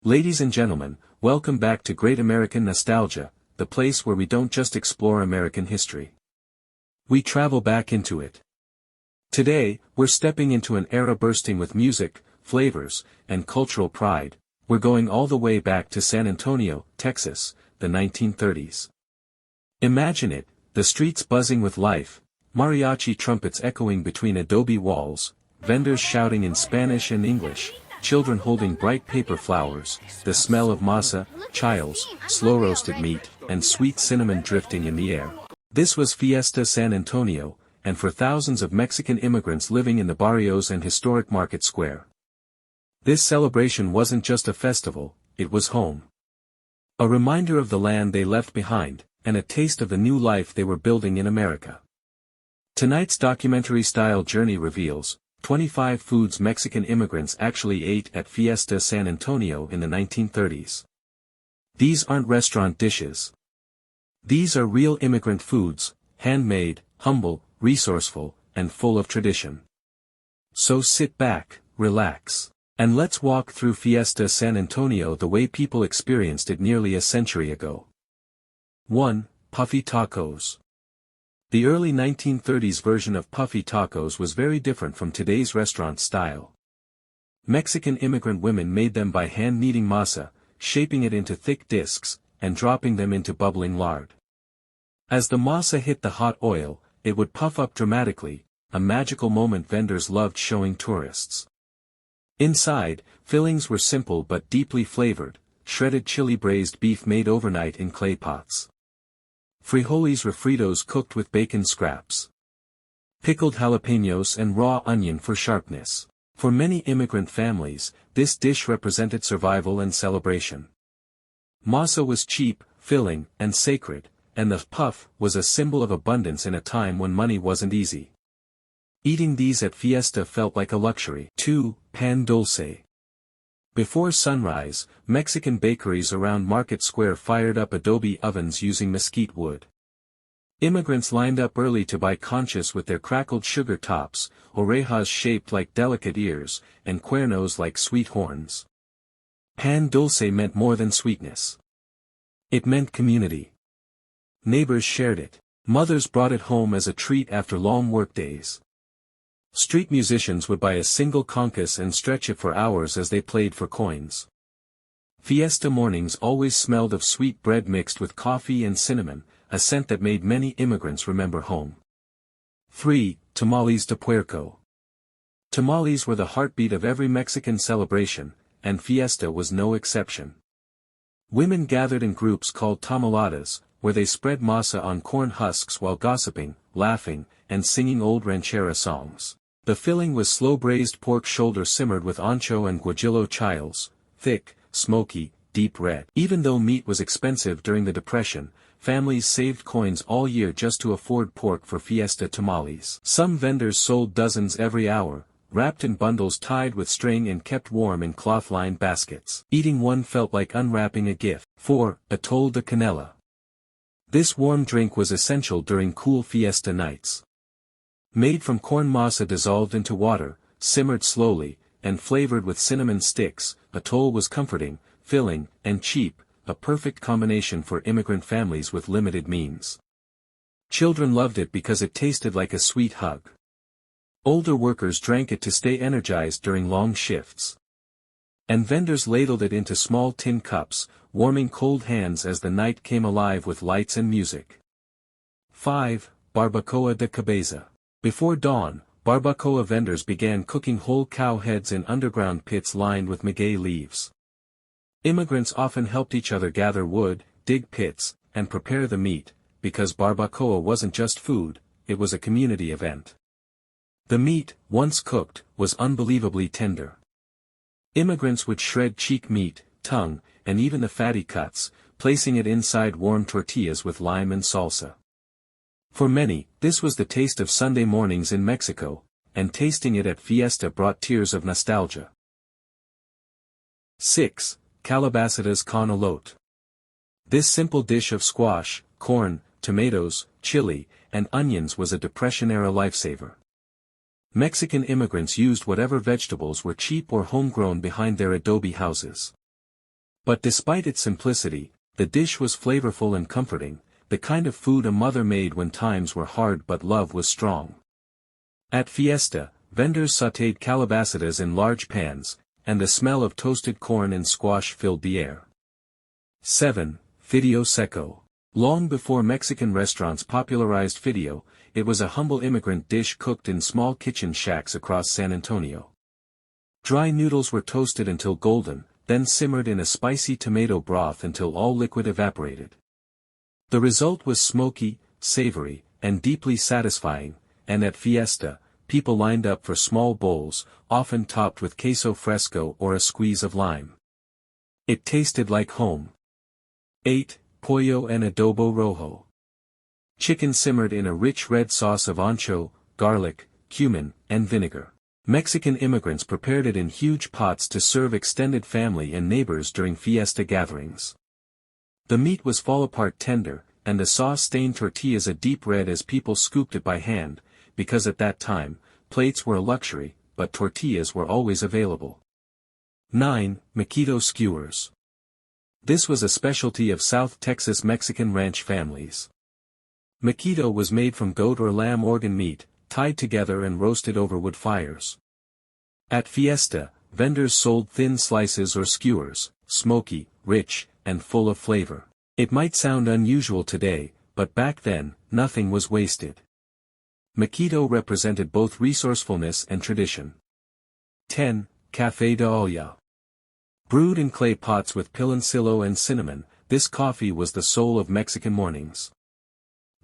Ladies and gentlemen, welcome back to Great American Nostalgia, the place where we don't just explore American history. We travel back into it. Today, we're stepping into an era bursting with music, flavors, and cultural pride. We're going all the way back to San Antonio, Texas, the 1930s. Imagine it, the streets buzzing with life, mariachi trumpets echoing between adobe walls, vendors shouting in Spanish and English, children holding bright paper flowers, the smell of masa, chiles, slow-roasted meat, and sweet cinnamon drifting in the air. This was Fiesta San Antonio, and for thousands of Mexican immigrants living in the barrios and historic Market Square. This celebration wasn't just a festival, it was home. A reminder of the land they left behind, and a taste of the new life they were building in America. Tonight's documentary-style journey reveals 25 foods Mexican immigrants actually ate at Fiesta San Antonio in the 1930s. These aren't restaurant dishes. These are real immigrant foods, handmade, humble, resourceful, and full of tradition. So sit back, relax, and let's walk through Fiesta San Antonio the way people experienced it nearly a century ago. 1. Puffy tacos. The early 1930s version of puffy tacos was very different from today's restaurant style. Mexican immigrant women made them by hand-kneading masa, shaping it into thick discs, and dropping them into bubbling lard. As the masa hit the hot oil, it would puff up dramatically, a magical moment vendors loved showing tourists. Inside, fillings were simple but deeply flavored, shredded chili braised beef made overnight in clay pots. Frijoles refritos cooked with bacon scraps. Pickled jalapenos and raw onion for sharpness. For many immigrant families, this dish represented survival and celebration. Masa was cheap, filling, and sacred, and the puff was a symbol of abundance in a time when money wasn't easy. Eating these at Fiesta felt like a luxury. 2. Pan dulce. Before sunrise, Mexican bakeries around Market Square fired up adobe ovens using mesquite wood. Immigrants lined up early to buy conchas with their crackled sugar tops, orejas shaped like delicate ears, and cuernos like sweet horns. Pan dulce meant more than sweetness. It meant community. Neighbors shared it. Mothers brought it home as a treat after long workdays. Street musicians would buy a single conchas and stretch it for hours as they played for coins. Fiesta mornings always smelled of sweet bread mixed with coffee and cinnamon, a scent that made many immigrants remember home. 3. Tamales de puerco. Tamales were the heartbeat of every Mexican celebration, and Fiesta was no exception. Women gathered in groups called tamaladas, where they spread masa on corn husks while gossiping, laughing, and singing old ranchera songs. The filling was slow-braised pork shoulder simmered with ancho and guajillo chiles, thick, smoky, deep red. Even though meat was expensive during the Depression, families saved coins all year just to afford pork for Fiesta tamales. Some vendors sold dozens every hour, wrapped in bundles tied with string and kept warm in cloth-lined baskets. Eating one felt like unwrapping a gift. 4. Atole de canela. This warm drink was essential during cool Fiesta nights. Made from corn masa dissolved into water, simmered slowly, and flavored with cinnamon sticks, atole was comforting, filling, and cheap, a perfect combination for immigrant families with limited means. Children loved it because it tasted like a sweet hug. Older workers drank it to stay energized during long shifts. And vendors ladled it into small tin cups, warming cold hands as the night came alive with lights and music. 5. Barbacoa de cabeza. Before dawn, barbacoa vendors began cooking whole cow heads in underground pits lined with maguey leaves. Immigrants often helped each other gather wood, dig pits, and prepare the meat, because barbacoa wasn't just food, it was a community event. The meat, once cooked, was unbelievably tender. Immigrants would shred cheek meat, tongue, and even the fatty cuts, placing it inside warm tortillas with lime and salsa. For many, this was the taste of Sunday mornings in Mexico, and tasting it at Fiesta brought tears of nostalgia. 6. Calabacitas con elote. This simple dish of squash, corn, tomatoes, chili, and onions was a Depression-era lifesaver. Mexican immigrants used whatever vegetables were cheap or homegrown behind their adobe houses. But despite its simplicity, the dish was flavorful and comforting, the kind of food a mother made when times were hard but love was strong. At Fiesta, vendors sautéed calabacitas in large pans, and the smell of toasted corn and squash filled the air. 7. Fideo seco. Long before Mexican restaurants popularized fideo, it was a humble immigrant dish cooked in small kitchen shacks across San Antonio. Dry noodles were toasted until golden, then simmered in a spicy tomato broth until all liquid evaporated. The result was smoky, savory, and deeply satisfying, and at Fiesta, people lined up for small bowls, often topped with queso fresco or a squeeze of lime. It tasted like home. 8. Pollo en adobo rojo. Chicken simmered in a rich red sauce of ancho, garlic, cumin, and vinegar. Mexican immigrants prepared it in huge pots to serve extended family and neighbors during fiesta gatherings. The meat was fall-apart tender, and the sauce stained tortillas a deep red as people scooped it by hand, because at that time, plates were a luxury, but tortillas were always available. 9. Maquito skewers. This was a specialty of South Texas Mexican ranch families. Maquito was made from goat or lamb organ meat, tied together and roasted over wood fires. At Fiesta, vendors sold thin slices or skewers, smoky, rich, and full of flavor. It might sound unusual today, but back then, nothing was wasted. Maquito represented both resourcefulness and tradition. 10. Café de olla. Brewed in clay pots with piloncillo and cinnamon, this coffee was the soul of Mexican mornings.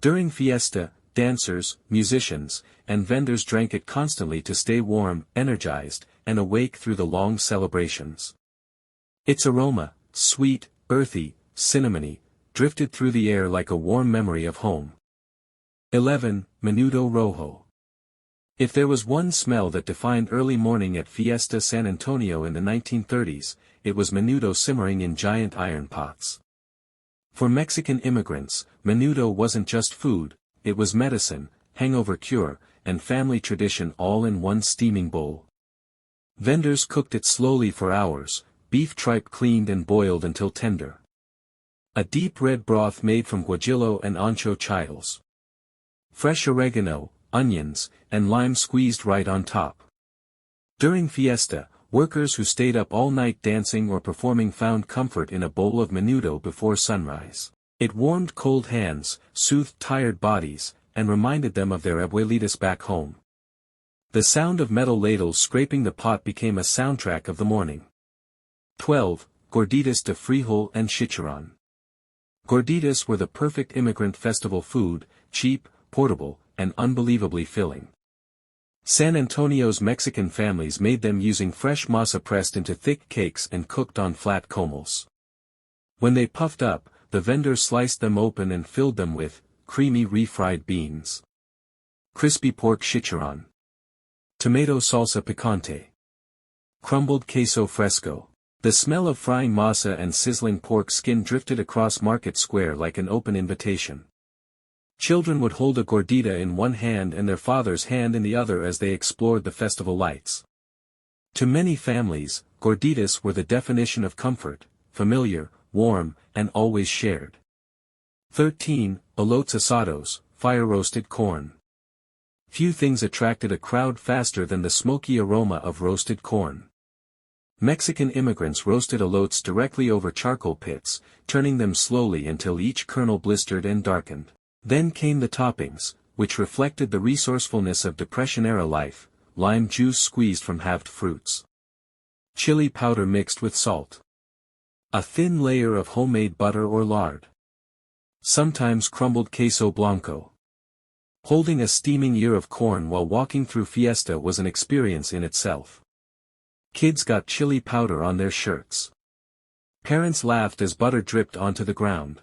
During Fiesta, dancers, musicians, and vendors drank it constantly to stay warm, energized, and awake through the long celebrations. Its aroma, sweet, earthy, cinnamony, drifted through the air like a warm memory of home. 11. Menudo rojo. If there was one smell that defined early morning at Fiesta San Antonio in the 1930s, it was menudo simmering in giant iron pots. For Mexican immigrants, menudo wasn't just food, it was medicine, hangover cure, and family tradition all in one steaming bowl. Vendors cooked it slowly for hours, beef tripe cleaned and boiled until tender. A deep red broth made from guajillo and ancho chiles. Fresh oregano, onions, and lime squeezed right on top. During Fiesta, workers who stayed up all night dancing or performing found comfort in a bowl of menudo before sunrise. It warmed cold hands, soothed tired bodies, and reminded them of their abuelitas back home. The sound of metal ladles scraping the pot became a soundtrack of the morning. 12. Gorditas de frijol and chicharrón. Gorditas were the perfect immigrant festival food, cheap, portable, and unbelievably filling. San Antonio's Mexican families made them using fresh masa pressed into thick cakes and cooked on flat comals. When they puffed up, the vendors sliced them open and filled them with creamy refried beans. Crispy pork chicharrón. Tomato salsa picante. Crumbled queso fresco. The smell of frying masa and sizzling pork skin drifted across Market Square like an open invitation. Children would hold a gordita in one hand and their father's hand in the other as they explored the festival lights. To many families, gorditas were the definition of comfort, familiar, warm, and always shared. 13. Elotes asados, fire-roasted corn. Few things attracted a crowd faster than the smoky aroma of roasted corn. Mexican immigrants roasted elotes directly over charcoal pits, turning them slowly until each kernel blistered and darkened. Then came the toppings, which reflected the resourcefulness of Depression-era life, lime juice squeezed from halved fruits. Chili powder mixed with salt. A thin layer of homemade butter or lard. Sometimes crumbled queso blanco. Holding a steaming ear of corn while walking through Fiesta was an experience in itself. Kids got chili powder on their shirts. Parents laughed as butter dripped onto the ground.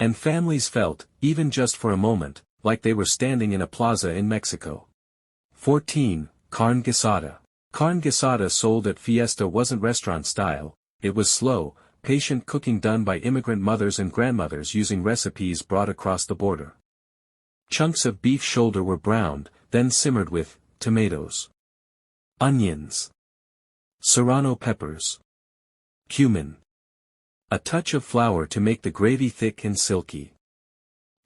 And families felt, even just for a moment, like they were standing in a plaza in Mexico. 14. Carne guisada. Carne guisada sold at Fiesta wasn't restaurant style, it was slow, patient cooking done by immigrant mothers and grandmothers using recipes brought across the border. Chunks of beef shoulder were browned, then simmered with tomatoes, onions, serrano peppers, cumin, A touch of flour to make the gravy thick and silky.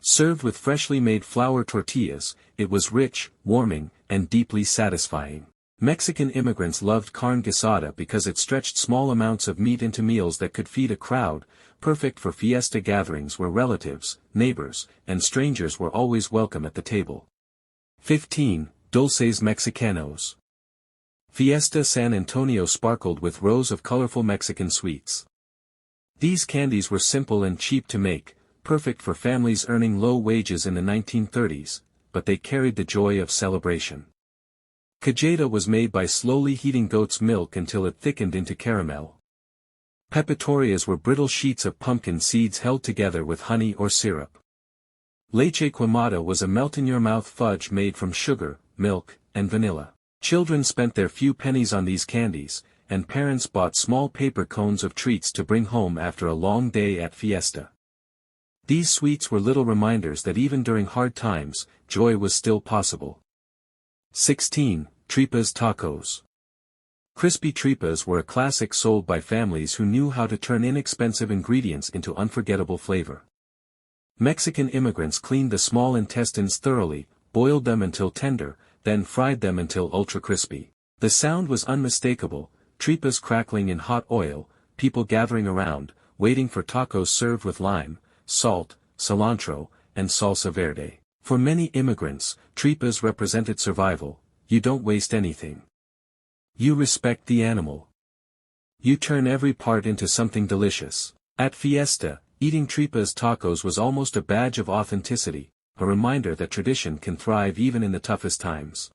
Served with freshly made flour tortillas, it was rich, warming, and deeply satisfying. Mexican immigrants loved carne guisada because it stretched small amounts of meat into meals that could feed a crowd, perfect for fiesta gatherings where relatives, neighbors, and strangers were always welcome at the table. 15. Dulces Mexicanos. Fiesta San Antonio sparkled with rows of colorful Mexican sweets. These candies were simple and cheap to make, perfect for families earning low wages in the 1930s, but they carried the joy of celebration. Cajeta was made by slowly heating goat's milk until it thickened into caramel. Pepitorias were brittle sheets of pumpkin seeds held together with honey or syrup. Leche quemada was a melt-in-your-mouth fudge made from sugar, milk, and vanilla. Children spent their few pennies on these candies, and parents bought small paper cones of treats to bring home after a long day at Fiesta. These sweets were little reminders that even during hard times, joy was still possible. 16. Tripas Tacos. Crispy tripas were a classic sold by families who knew how to turn inexpensive ingredients into unforgettable flavor. Mexican immigrants cleaned the small intestines thoroughly, boiled them until tender, then fried them until ultra-crispy. The sound was unmistakable, tripas crackling in hot oil, people gathering around, waiting for tacos served with lime, salt, cilantro, and salsa verde. For many immigrants, tripas represented survival. You don't waste anything. You respect the animal. You turn every part into something delicious. At Fiesta, eating tripas tacos was almost a badge of authenticity, a reminder that tradition can thrive even in the toughest times.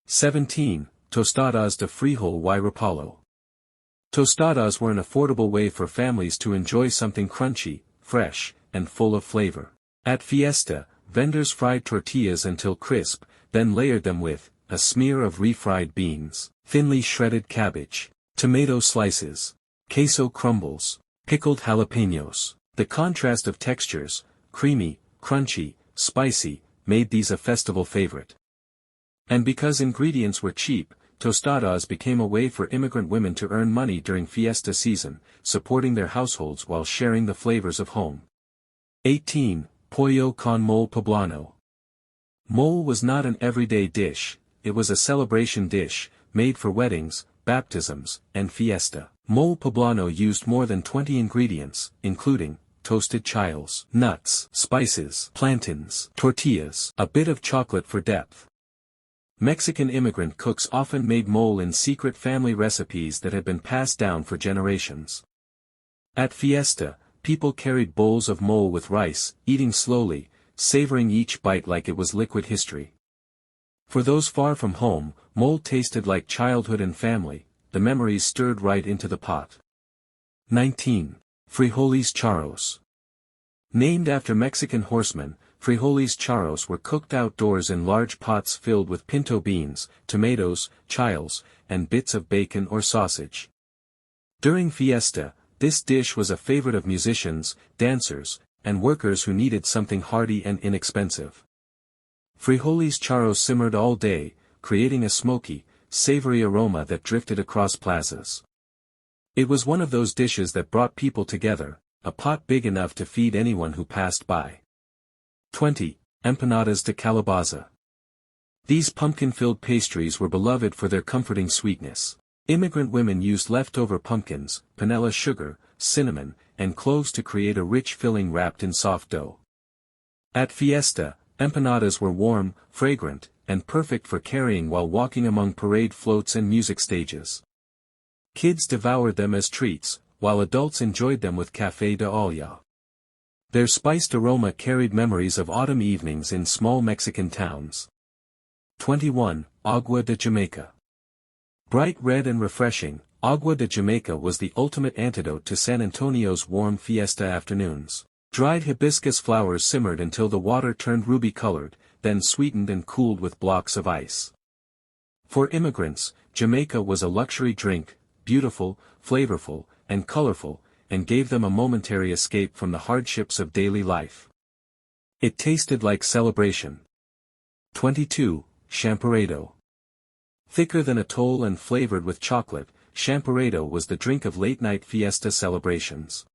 17. Tostadas de frijol y rapallo. Tostadas were an affordable way for families to enjoy something crunchy, fresh, and full of flavor. At Fiesta, vendors fried tortillas until crisp, then layered them with a smear of refried beans, thinly shredded cabbage, tomato slices, queso crumbles, pickled jalapenos. The contrast of textures, creamy, crunchy, spicy, made these a festival favorite. And because ingredients were cheap, tostadas became a way for immigrant women to earn money during Fiesta season, supporting their households while sharing the flavors of home. 18. Pollo con mole poblano. Mole was not an everyday dish, it was a celebration dish, made for weddings, baptisms, and fiesta. Mole poblano used more than 20 ingredients, including toasted chiles, nuts, spices, plantains, tortillas, a bit of chocolate for depth. Mexican immigrant cooks often made mole in secret family recipes that had been passed down for generations. At Fiesta, people carried bowls of mole with rice, eating slowly, savoring each bite like it was liquid history. For those far from home, mole tasted like childhood and family, the memories stirred right into the pot. 19. Frijoles charros. Named after Mexican horsemen, frijoles charros were cooked outdoors in large pots filled with pinto beans, tomatoes, chiles, and bits of bacon or sausage. During Fiesta, this dish was a favorite of musicians, dancers, and workers who needed something hearty and inexpensive. Frijoles charros simmered all day, creating a smoky, savory aroma that drifted across plazas. It was one of those dishes that brought people together, a pot big enough to feed anyone who passed by. 20. Empanadas de calabaza. These pumpkin-filled pastries were beloved for their comforting sweetness. Immigrant women used leftover pumpkins, panela sugar, cinnamon, and cloves to create a rich filling wrapped in soft dough. At Fiesta, empanadas were warm, fragrant, and perfect for carrying while walking among parade floats and music stages. Kids devoured them as treats, while adults enjoyed them with café de olla. Their spiced aroma carried memories of autumn evenings in small Mexican towns. 21. Agua de Jamaica. Bright red and refreshing, agua de Jamaica was the ultimate antidote to San Antonio's warm fiesta afternoons. Dried hibiscus flowers simmered until the water turned ruby-colored, then sweetened and cooled with blocks of ice. For immigrants, Jamaica was a luxury drink, beautiful, flavorful, and colorful, and gave them a momentary escape from the hardships of daily life. It tasted like celebration. 22. Champorado. Thicker than atole and flavored with chocolate, champorado was the drink of late-night fiesta celebrations.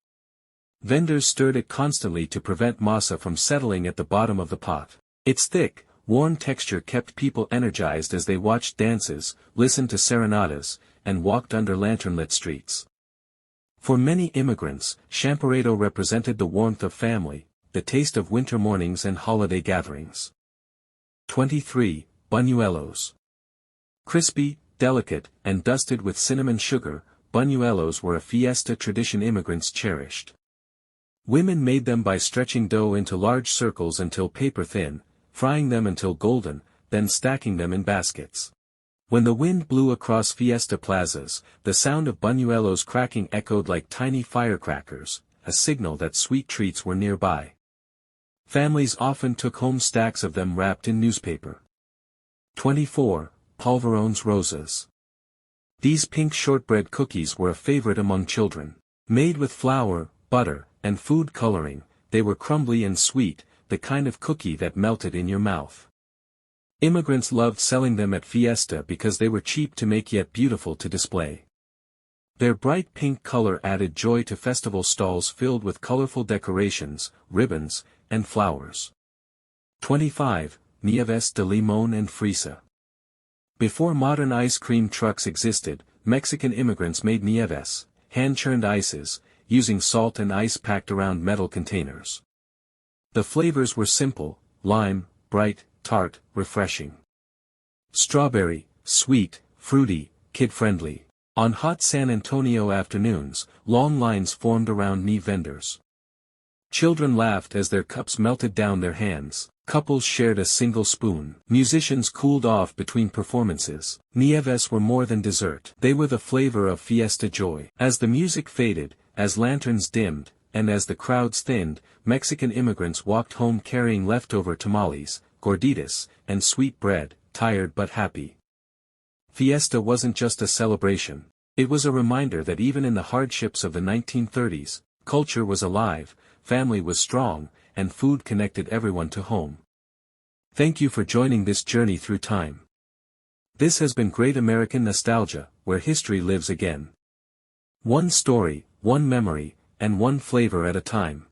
Vendors stirred it constantly to prevent masa from settling at the bottom of the pot. Its thick, warm texture kept people energized as they watched dances, listened to serenadas, and walked under lantern-lit streets. For many immigrants, champurrado represented the warmth of family, the taste of winter mornings and holiday gatherings. 23. Buñuelos. Crispy, delicate, and dusted with cinnamon sugar, buñuelos were a fiesta tradition immigrants cherished. Women made them by stretching dough into large circles until paper-thin, frying them until golden, then stacking them in baskets. When the wind blew across fiesta plazas, the sound of buñuelos cracking echoed like tiny firecrackers, a signal that sweet treats were nearby. Families often took home stacks of them wrapped in newspaper. 24. Polvorones rosas. These pink shortbread cookies were a favorite among children. Made with flour, butter, and food coloring, they were crumbly and sweet, the kind of cookie that melted in your mouth. Immigrants loved selling them at Fiesta because they were cheap to make yet beautiful to display. Their bright pink color added joy to festival stalls filled with colorful decorations, ribbons, and flowers. 25. Nieves de limón and fresa. Before modern ice cream trucks existed, Mexican immigrants made nieves, hand-churned ices, using salt and ice packed around metal containers. The flavors were simple: lime, bright, tart, refreshing. Strawberry, sweet, fruity, kid-friendly. On hot San Antonio afternoons, long lines formed around nie vendors. Children laughed as their cups melted down their hands. Couples shared a single spoon. Musicians cooled off between performances. Nieves were more than dessert. They were the flavor of fiesta joy. As the music faded, as lanterns dimmed, and as the crowds thinned, Mexican immigrants walked home carrying leftover tamales, gorditas, and sweet bread, tired but happy. Fiesta wasn't just a celebration. It was a reminder that even in the hardships of the 1930s, culture was alive, family was strong, and food connected everyone to home. Thank you for joining this journey through time. This has been Great American Nostalgia, where history lives again. One story, one memory, and one flavor at a time.